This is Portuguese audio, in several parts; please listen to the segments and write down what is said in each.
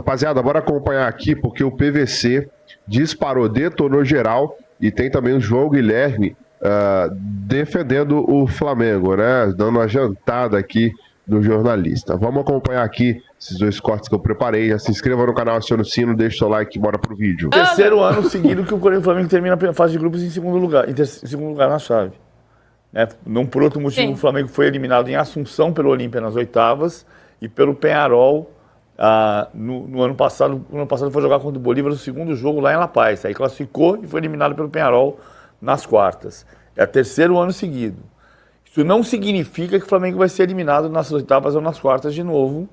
Rapaziada, bora acompanhar aqui porque o PVC disparou, detonou geral e tem também o João Guilherme defendendo o Flamengo, né? Dando uma jantada aqui do jornalista. Vamos acompanhar aqui esses dois cortes que eu preparei. Já se inscreva no canal, acione o sino, deixa o seu like e bora pro vídeo. Terceiro ano seguido que o Flamengo termina a fase de grupos em segundo lugar, em segundo lugar na chave. Não por outro motivo, sim. O Flamengo foi eliminado em Assunção pelo Olímpia nas oitavas e pelo Peñarol no ano passado. No ano passado foi jogar contra o Bolívar no segundo jogo lá em La Paz. Aí classificou e foi eliminado pelo Peñarol nas quartas. É o terceiro ano seguido. Isso não significa que o Flamengo vai ser eliminado nas oitavas ou nas quartas de novo,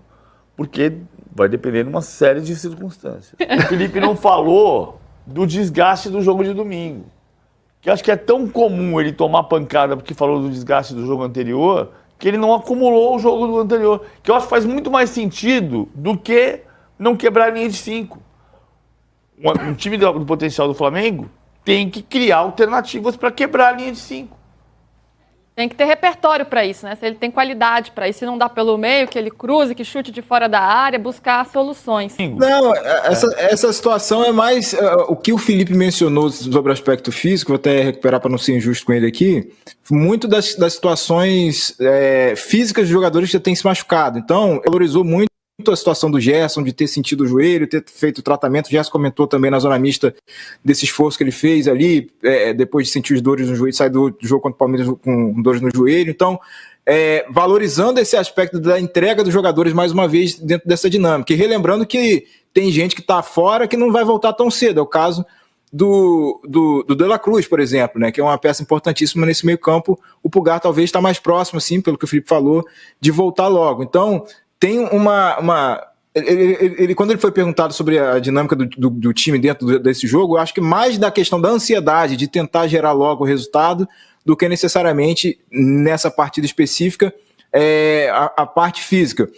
porque vai depender de uma série de circunstâncias. O Felipe não falou do desgaste do jogo de domingo. Que acho que é tão comum ele tomar pancada porque falou do desgaste do jogo anterior, que ele não acumulou o jogo do anterior. Que eu acho que faz muito mais sentido do que não quebrar a linha de 5. Um time do potencial do Flamengo tem que criar alternativas para quebrar a linha de 5. Tem que ter repertório para isso, né? Se ele tem qualidade para isso, se não dá pelo meio, que ele cruze, que chute de fora da área, buscar soluções. Não, essa situação é mais o que o Felipe mencionou sobre o aspecto físico, vou até recuperar para não ser injusto com ele aqui, muito das situações físicas dos jogadores que já têm se machucado. Então, valorizou muito a situação do Gerson, de ter sentido o joelho, ter feito o tratamento. O Gerson comentou também na zona mista desse esforço que ele fez ali, depois de sentir os dores no joelho, sai do jogo contra o Palmeiras com dores no joelho. Então, valorizando esse aspecto da entrega dos jogadores mais uma vez dentro dessa dinâmica. E relembrando que tem gente que está fora que não vai voltar tão cedo. É o caso do De La Cruz, por exemplo, né, que é uma peça importantíssima nesse meio campo. O Pulgar talvez está mais próximo, assim, pelo que o Felipe falou, de voltar logo. Então, tem quando ele foi perguntado sobre a dinâmica do time dentro desse jogo, eu acho que mais da questão da ansiedade de tentar gerar logo o resultado do que necessariamente nessa partida específica a parte física.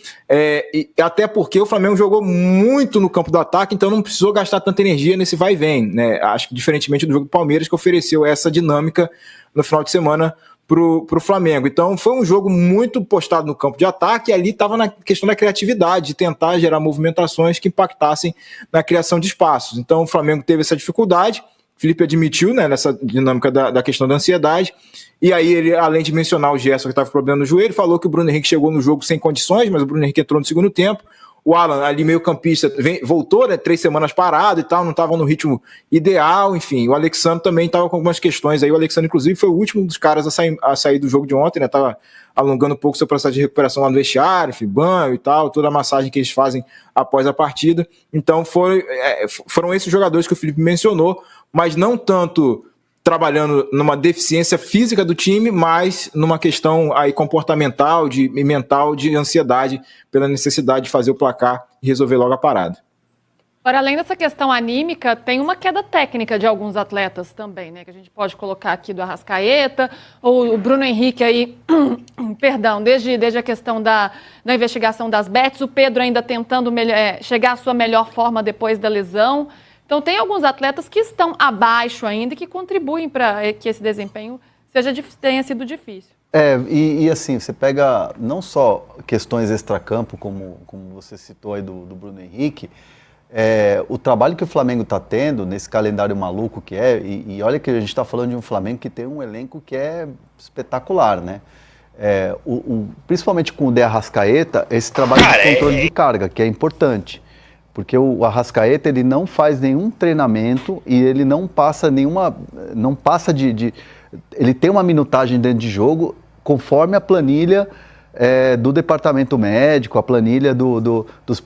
E até porque o Flamengo jogou muito no campo do ataque, então não precisou gastar tanta energia nesse vai e vem, né? Acho que diferentemente do jogo do Palmeiras, que ofereceu essa dinâmica no final de semana pro Flamengo. Então foi um jogo muito postado no campo de ataque, e ali estava na questão da criatividade, de tentar gerar movimentações que impactassem na criação de espaços. Então o Flamengo teve essa dificuldade, o Felipe admitiu, né, nessa dinâmica da questão da ansiedade, e aí ele, além de mencionar o Gerson que estava com problema no joelho, falou que o Bruno Henrique chegou no jogo sem condições, mas o Bruno Henrique entrou no segundo tempo. O Alan, ali meio campista, voltou, né, 3 semanas parado e tal, não estava no ritmo ideal, enfim. O Alexandre também estava com algumas questões aí. O Alexandre, inclusive, foi o último dos caras a sair do jogo de ontem, né? Estava alongando um pouco seu processo de recuperação lá no vestiário, enfim, banho e tal, toda a massagem que eles fazem após a partida. Então foram esses jogadores que o Felipe mencionou, mas não tanto trabalhando numa deficiência física do time, mas numa questão aí comportamental e mental de ansiedade pela necessidade de fazer o placar e resolver logo a parada. Agora, além dessa questão anímica, tem uma queda técnica de alguns atletas também, né? Que a gente pode colocar aqui do Arrascaeta, ou o Bruno Henrique aí, perdão, desde a questão da investigação das bets, o Pedro ainda tentando chegar à sua melhor forma depois da lesão. Então, tem alguns atletas que estão abaixo ainda e que contribuem para que esse desempenho tenha sido difícil. E assim, você pega não só questões extracampo, como você citou aí do Bruno Henrique, o trabalho que o Flamengo está tendo nesse calendário maluco que e olha que a gente está falando de um Flamengo que tem um elenco que é espetacular, né? Principalmente com o De Arrascaeta, esse trabalho de controle de carga, que é importante. Porque o Arrascaeta, ele não faz nenhum treinamento e ele não passa ele tem uma minutagem dentro de jogo conforme a planilha do departamento médico, a planilha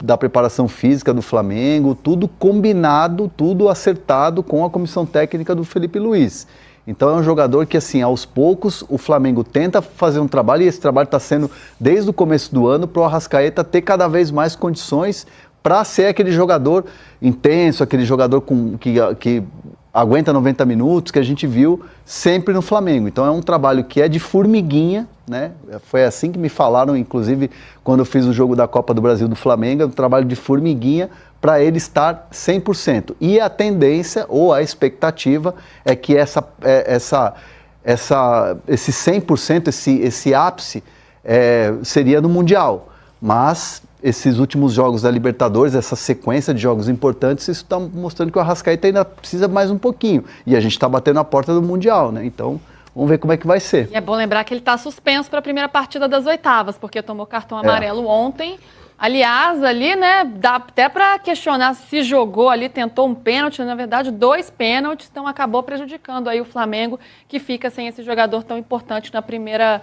da preparação física do Flamengo, tudo combinado, tudo acertado com a comissão técnica do Felipe Luiz. Então é um jogador que, assim, aos poucos o Flamengo tenta fazer um trabalho, e esse trabalho está sendo desde o começo do ano para o Arrascaeta ter cada vez mais condições para ser aquele jogador intenso, aquele jogador que aguenta 90 minutos, que a gente viu sempre no Flamengo. Então é um trabalho que é de formiguinha, né? Foi assim que me falaram, inclusive, quando eu fiz o jogo da Copa do Brasil do Flamengo, é um trabalho de formiguinha para ele estar 100%. E a tendência, ou a expectativa, é que esse 100%, esse ápice, seria no Mundial. Mas esses últimos jogos da Libertadores, essa sequência de jogos importantes, isso está mostrando que o Arrascaeta ainda precisa mais um pouquinho. E a gente está batendo a porta do Mundial, né? Então, vamos ver como é que vai ser. E é bom lembrar que ele está suspenso para a primeira partida das oitavas, porque tomou cartão amarelo ontem. Aliás, ali, né, dá até para questionar se jogou ali, tentou um pênalti, na verdade 2 pênaltis, então acabou prejudicando aí o Flamengo, que fica sem esse jogador tão importante na primeira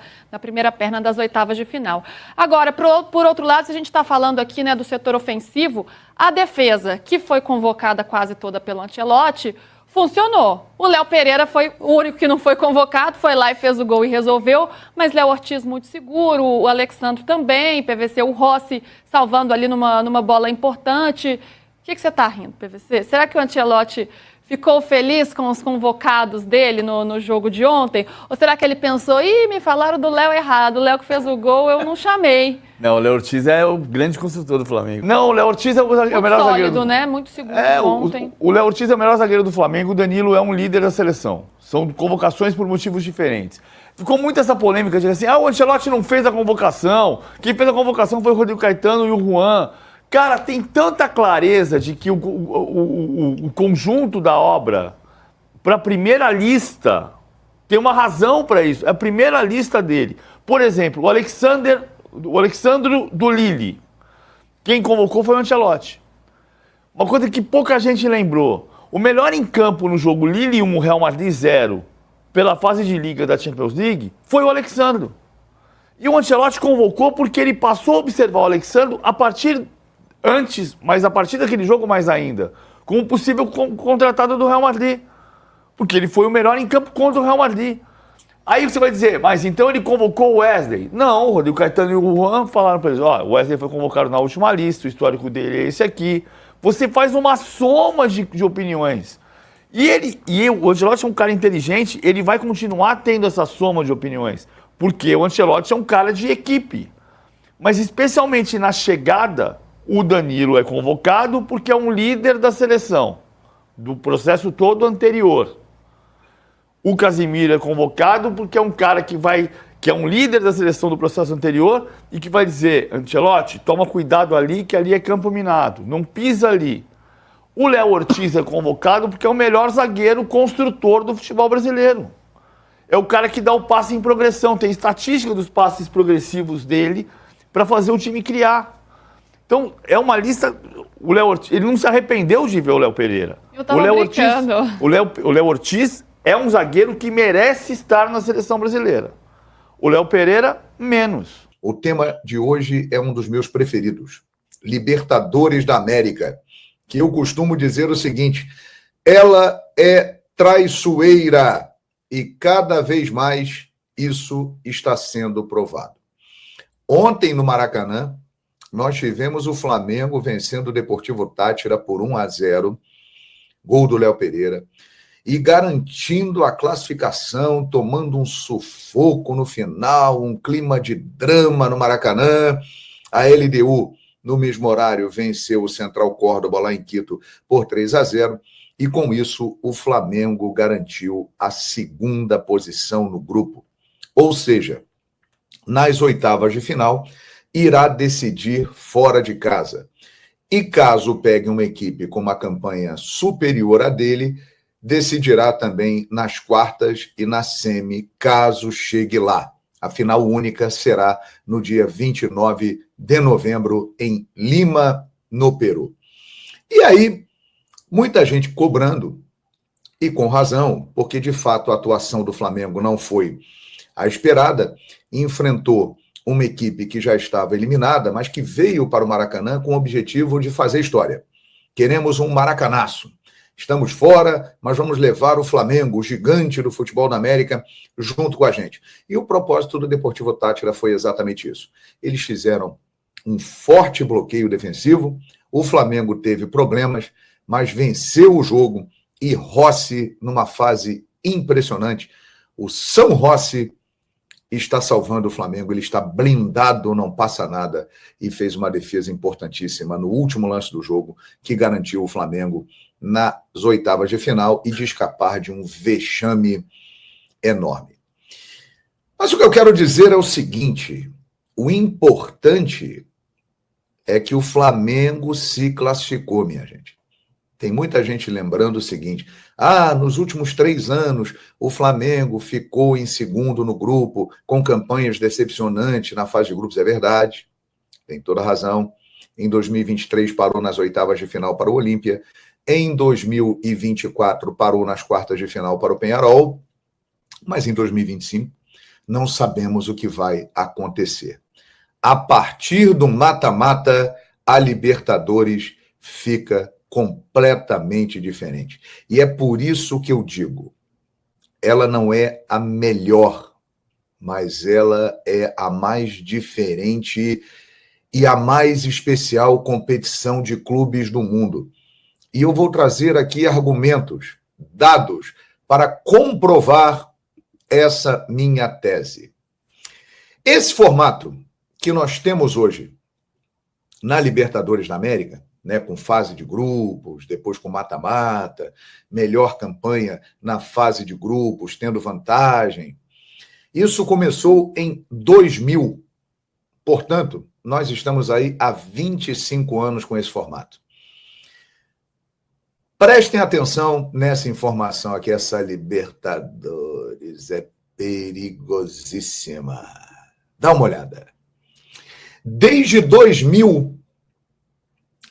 perna das oitavas de final. Agora, por outro lado, se a gente está falando aqui, né, do setor ofensivo, a defesa, que foi convocada quase toda pelo Ancelotti, funcionou. O Léo Pereira foi o único que não foi convocado, foi lá e fez o gol e resolveu, mas Léo Ortiz muito seguro, o Alexandre também, PVC, o Rossi salvando ali numa bola importante. O que você está rindo, PVC? Será que o Ancelotti ficou feliz com os convocados dele no jogo de ontem? Ou será que ele pensou, me falaram do Léo errado, o Léo que fez o gol eu não chamei? Não, o Léo Ortiz é o grande construtor do Flamengo. Não, o Léo Ortiz é o melhor sólido, zagueiro. Né? Muito seguro ontem. O Léo Ortiz é o melhor zagueiro do Flamengo, o Danilo é um líder da seleção. São convocações por motivos diferentes. Ficou muito essa polêmica de assim, o Ancelotti não fez a convocação, quem fez a convocação foi o Rodrigo Caetano e o Juan. Cara, tem tanta clareza de que o conjunto da obra, para a primeira lista, tem uma razão para isso. É a primeira lista dele. Por exemplo, o Alexandro do Lille. Quem convocou foi o Ancelotti. Uma coisa que pouca gente lembrou. O melhor em campo no jogo Lille 1, Real Madrid 0, pela fase de liga da Champions League, foi o Alexandro. E o Ancelotti convocou porque ele passou a observar o Alexandro mas a partir daquele jogo mais ainda, como possível contratado do Real Madrid. Porque ele foi o melhor em campo contra o Real Madrid. Aí você vai dizer, mas então ele convocou o Wesley? Não, o Rodrigo Caetano e o Juan falaram para eles, o Wesley foi convocado na última lista, o histórico dele é esse aqui. Você faz uma soma de opiniões. E o Ancelotti é um cara inteligente, ele vai continuar tendo essa soma de opiniões. Porque o Ancelotti é um cara de equipe. Mas especialmente na chegada, o Danilo é convocado porque é um líder da seleção, do processo todo anterior. O Casemiro é convocado porque é um cara que é um líder da seleção do processo anterior e que vai dizer, Ancelotti, toma cuidado ali, que ali é campo minado, não pisa ali. O Léo Ortiz é convocado porque é o melhor zagueiro construtor do futebol brasileiro. É o cara que dá o passe em progressão, tem estatística dos passes progressivos dele para fazer o time criar. Então, é uma lista... O Léo Ortiz, ele não se arrependeu de ver o Léo Pereira. Eu tava brincando. O Léo Ortiz é um zagueiro que merece estar na seleção brasileira. O Léo Pereira, menos. O tema de hoje é um dos meus preferidos. Libertadores da América. Que eu costumo dizer o seguinte, ela é traiçoeira. E cada vez mais isso está sendo provado. Ontem, no Maracanã, nós tivemos o Flamengo vencendo o Deportivo Táchira por 1-0, gol do Léo Pereira, e garantindo a classificação, tomando um sufoco no final, um clima de drama no Maracanã. A LDU, no mesmo horário, venceu o Central Córdoba lá em Quito por 3-0, e com isso o Flamengo garantiu a 2ª posição no grupo. Ou seja, nas oitavas de final, irá decidir fora de casa. E caso pegue uma equipe com uma campanha superior à dele, decidirá também nas quartas e na semi, caso chegue lá. A final única será no dia 29 de novembro, em Lima, no Peru. E aí, muita gente cobrando, e com razão, porque de fato a atuação do Flamengo não foi a esperada, enfrentou uma equipe que já estava eliminada, mas que veio para o Maracanã com o objetivo de fazer história. Queremos um maracanaço. Estamos fora, mas vamos levar o Flamengo, o gigante do futebol da América, junto com a gente. E o propósito do Deportivo Táchira foi exatamente isso. Eles fizeram um forte bloqueio defensivo, o Flamengo teve problemas, mas venceu o jogo, e Rossi, numa fase impressionante, o São Rossi está salvando o Flamengo, ele está blindado, não passa nada, e fez uma defesa importantíssima no último lance do jogo, que garantiu o Flamengo nas oitavas de final e de escapar de um vexame enorme. Mas o que eu quero dizer é o seguinte, o importante é que o Flamengo se classificou, minha gente. Tem muita gente lembrando o seguinte: nos últimos 3 anos, o Flamengo ficou em segundo no grupo, com campanhas decepcionantes na fase de grupos. É verdade, tem toda a razão. Em 2023, parou nas oitavas de final para o Olímpia. Em 2024, parou nas quartas de final para o Peñarol. Mas em 2025, não sabemos o que vai acontecer. A partir do mata-mata, a Libertadores fica completamente diferente. E é por isso que eu digo, ela não é a melhor, mas ela é a mais diferente e a mais especial competição de clubes do mundo. E eu vou trazer aqui argumentos, dados, para comprovar essa minha tese. Esse formato que nós temos hoje na Libertadores da América, né, com fase de grupos, depois com mata-mata, melhor campanha na fase de grupos, tendo vantagem. Isso começou em 2000. Portanto, nós estamos aí há 25 anos com esse formato. Prestem atenção nessa informação aqui, essa Libertadores é perigosíssima. Dá uma olhada. Desde 2000,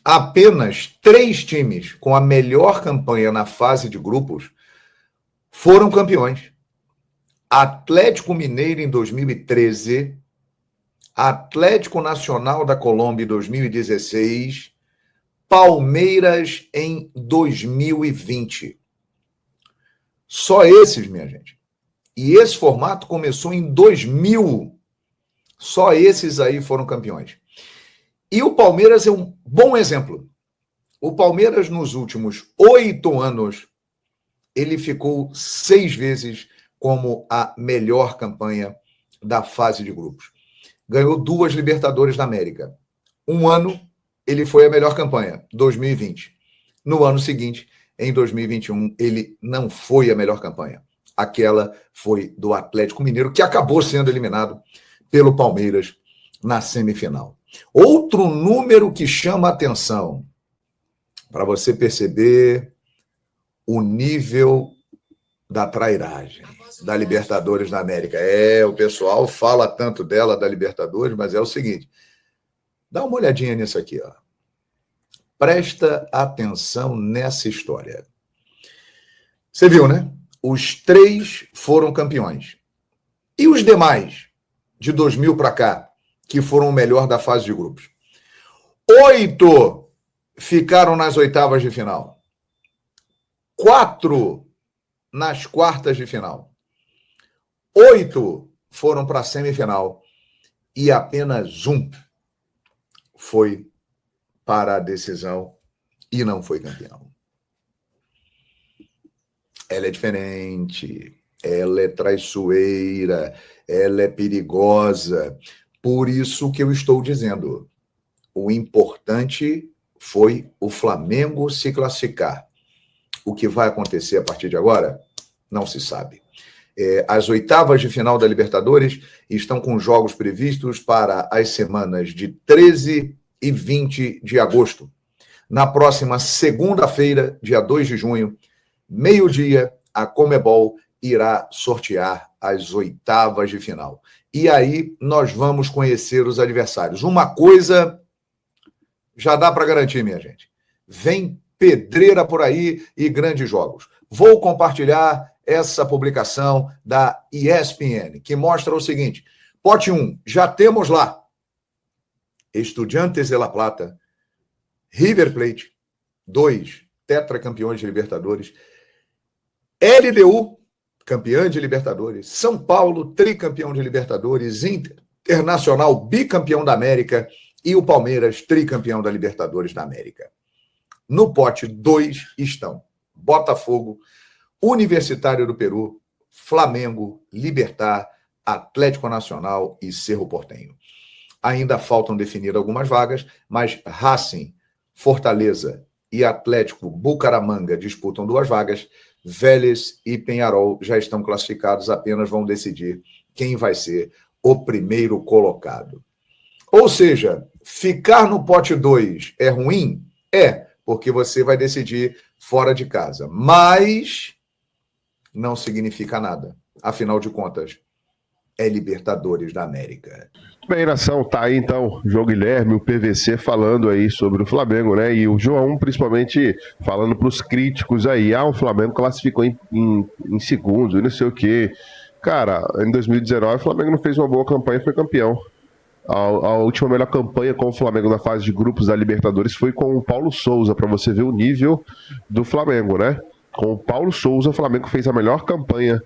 apenas 3 times com a melhor campanha na fase de grupos foram campeões. Atlético Mineiro em 2013, Atlético Nacional da Colômbia em 2016, Palmeiras em 2020. Só esses, minha gente. E esse formato começou em 2000. Só esses aí foram campeões. E o Palmeiras é um bom exemplo. O Palmeiras, nos últimos 8 anos, ele ficou 6 vezes como a melhor campanha da fase de grupos. Ganhou 2 Libertadores da América. Um ano, ele foi a melhor campanha, 2020. No ano seguinte, em 2021, ele não foi a melhor campanha. Aquela foi do Atlético Mineiro, que acabou sendo eliminado pelo Palmeiras na semifinal. Outro número que chama a atenção, para você perceber o nível da trairagem da Libertadores da América. O pessoal fala tanto dela, da Libertadores, mas é o seguinte, dá uma olhadinha nisso aqui, ó. Presta atenção nessa história. Você viu, né? Os 3 foram campeões. E os demais, de 2000 para cá, que foram o melhor da fase de grupos? 8 ficaram nas oitavas de final. 4 nas quartas de final. 8 foram para a semifinal. E apenas 1 foi para a decisão e não foi campeão. Ela é diferente, ela é traiçoeira, ela é perigosa. Por isso que eu estou dizendo, o importante foi o Flamengo se classificar. O que vai acontecer a partir de agora, não se sabe. As oitavas de final da Libertadores estão com jogos previstos para as semanas de 13 e 20 de agosto. Na próxima segunda-feira, dia 2 de junho, meio-dia, a Conmebol irá sortear as oitavas de final. E aí nós vamos conhecer os adversários. Uma coisa já dá para garantir, minha gente. Vem pedreira por aí e grandes jogos. Vou compartilhar essa publicação da ESPN, que mostra o seguinte: pote 1, já temos lá Estudiantes de La Plata, River Plate, 2 tetracampeões de Libertadores, LDU, campeã de Libertadores, São Paulo, tricampeão de Libertadores, Internacional, bicampeão da América, e o Palmeiras, tricampeão da Libertadores da América. No pote 2 estão Botafogo, Universitário do Peru, Flamengo, Libertad, Atlético Nacional e Cerro Porteño. Ainda faltam definir algumas vagas, mas Racing, Fortaleza e Atlético Bucaramanga disputam 2 vagas. Vélez e Peñarol já estão classificados, apenas vão decidir quem vai ser o primeiro colocado. Ou seja, Ficar no pote 2 é ruim? É, porque você vai decidir fora de casa. Mas não significa nada. Afinal de contas, é Libertadores da América. Bem, nação, tá aí então o João Guilherme, o PVC falando aí sobre o Flamengo, né? E o João, principalmente, falando pros críticos aí, o Flamengo classificou em segundo e não sei o quê. Cara, em 2019 o Flamengo não fez uma boa campanha e foi campeão. A última melhor campanha com o Flamengo na fase de grupos da Libertadores foi com o Paulo Souza, para você ver o nível do Flamengo, né? Com o Paulo Souza, o Flamengo fez a melhor campanha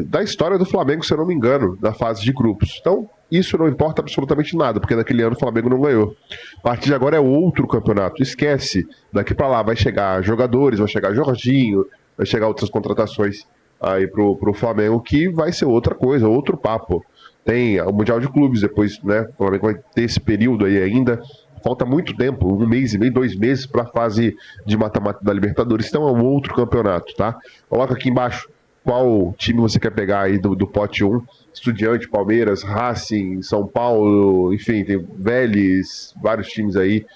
da história do Flamengo, se eu não me engano, na fase de grupos. Então, isso não importa absolutamente nada, porque naquele ano o Flamengo não ganhou. A partir de agora é outro campeonato. Esquece, daqui para lá vai chegar jogadores, vai chegar Jorginho, vai chegar outras contratações aí pro Flamengo, que vai ser outra coisa, outro papo. Tem o Mundial de Clubes depois, né? O Flamengo vai ter esse período aí ainda. Falta muito tempo, 1 mês e meio, 2 meses para a fase de mata-mata da Libertadores. Então é um outro campeonato, tá? Coloca aqui embaixo qual time você quer pegar aí do pote 1. Estudiante, Palmeiras, Racing, São Paulo, enfim, tem Vélez, vários times aí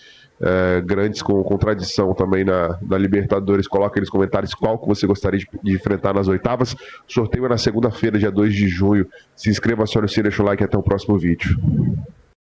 grandes com tradição também na Libertadores. Coloca aí nos comentários qual que você gostaria de enfrentar nas oitavas. O sorteio é na segunda-feira, dia 2 de junho. Se inscreva, acione o sininho, deixa o like e até o próximo vídeo.